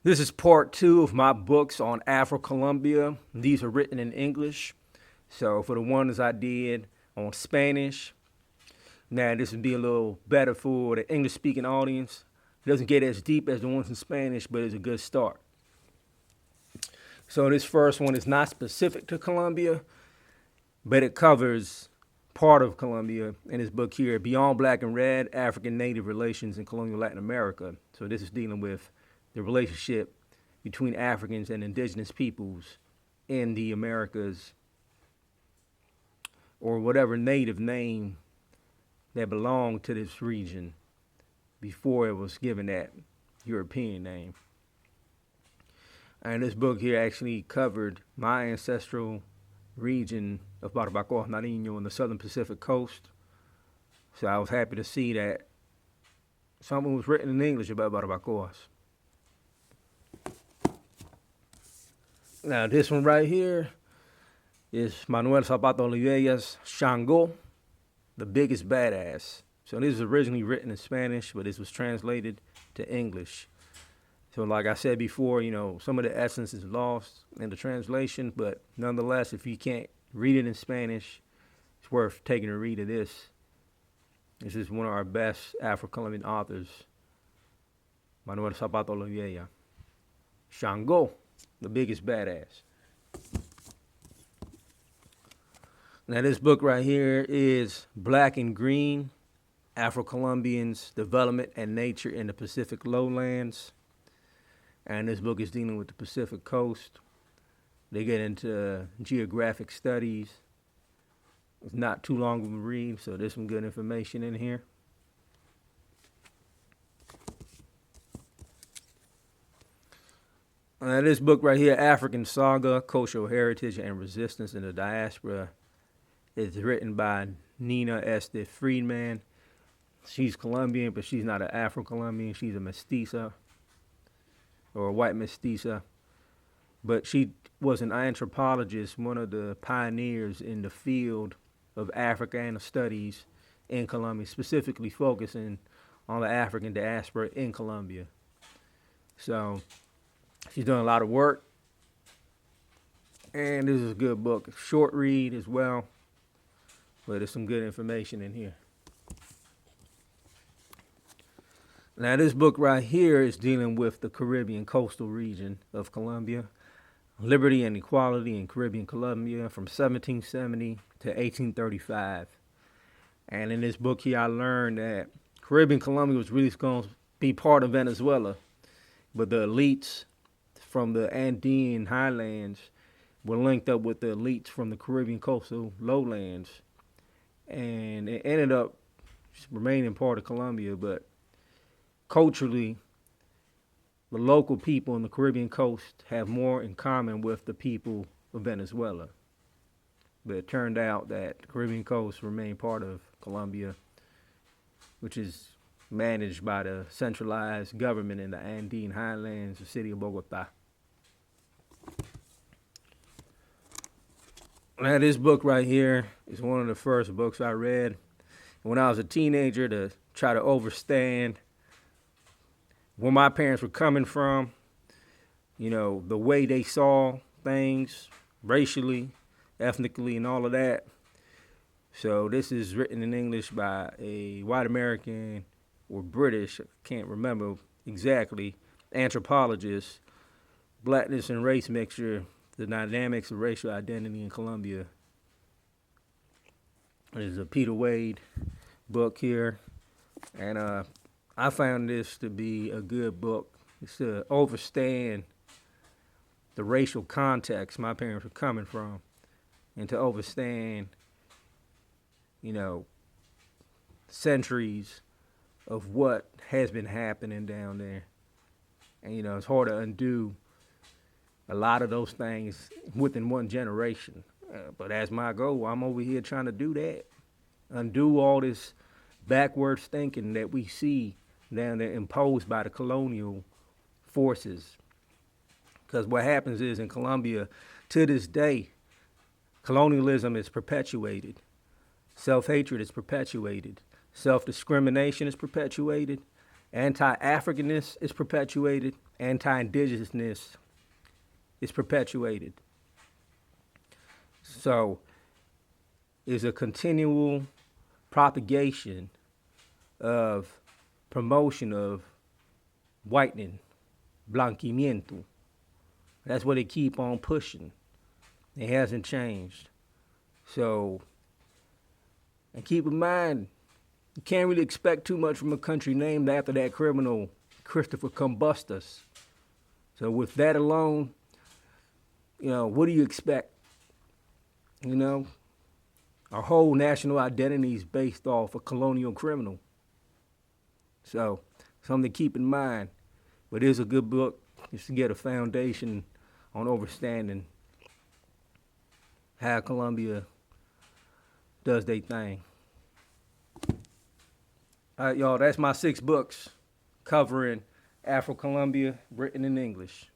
This is part two of my books on Afrocolombia. These are written in English. So for the ones I did on Spanish, now this would be a little better for the English speaking audience. It doesn't get as deep as the ones in Spanish, but it's a good start. So this first one is not specific to Colombia, but it covers part of Colombia in this book here, Beyond Black and Red, African Native Relations in Colonial Latin America. So this is dealing with the relationship between Africans and indigenous peoples in the Americas, or whatever native name that belonged to this region before it was given that European name. And this book here actually covered my ancestral region of Barbacoa, Nariño, on the southern Pacific coast. So I was happy to see that something was written in English about Barbacoas. Now this one right here is Manuel Oliveira's Shango, the biggest badass. So this was originally written in Spanish, but this was translated to English. So like I said before, some of the essence is lost in the translation, but nonetheless, if you can't read it in Spanish, it's worth taking a read of this. This is one of our best Afro-Colombian authors, Manuel Oliveira. Shango, the biggest badass. Now this book right here is Black and Green, Afro-Colombians, Development and Nature in the Pacific Lowlands. And this book is dealing with the Pacific Coast. They get into geographic studies. It's not too long of a read, so there's some good information in here. This book right here, African Saga, Cultural Heritage and Resistance in the Diaspora, is written by Nina Esther Friedman. She's Colombian, but she's not an Afro-Colombian. She's a mestiza, or a white mestiza. But she was an anthropologist, one of the pioneers in the field of Africana studies in Colombia, specifically focusing on the African diaspora in Colombia. So she's done a lot of work, and this is a good book. Short read as well, but there's some good information in here. Now this book right here is dealing with the Caribbean coastal region of Colombia, Liberty and Equality in Caribbean Colombia from 1770 to 1835. And in this book here, I learned that Caribbean Colombia was really going to be part of Venezuela, but the elites from the Andean highlands were linked up with the elites from the Caribbean coastal lowlands, and it ended up remaining part of Colombia, but culturally, the local people on the Caribbean coast have more in common with the people of Venezuela. But it turned out that the Caribbean coast remained part of Colombia, which is managed by the centralized government in the Andean highlands, the city of Bogota. Now this book right here is one of the first books I read when I was a teenager to try to understand where my parents were coming from, the way they saw things racially, ethnically, and all of that. So this is written in English by a white American or British, I can't remember exactly, anthropologist, Blackness and Race Mixture, the Dynamics of Racial Identity in Colombia. There's a Peter Wade book here, and I found this to be a good book. It's to understand the racial context my parents were coming from, and to understand, centuries of what has been happening down there. And, it's hard to undo a lot of those things within one generation. But as my goal, I'm over here trying to do that. Undo all this backwards thinking that we see down there imposed by the colonial forces. Because what happens is in Colombia, to this day, colonialism is perpetuated. Self-hatred is perpetuated. Self-discrimination is perpetuated. Anti-Africanness is perpetuated. Anti-indigenousness is perpetuated. So it's a continual propagation of promotion of whitening, blanquimiento. That's what they keep on pushing. It hasn't changed. So, and keep in mind, you can't really expect too much from a country named after that criminal, Christopher Columbus. So with that alone, what do you expect? Our whole national identity is based off a colonial criminal. So, something to keep in mind. But it is a good book just to get a foundation on understanding how Colombia does their thing. All right, y'all, that's my 6 books covering Afrocolombia, written in English.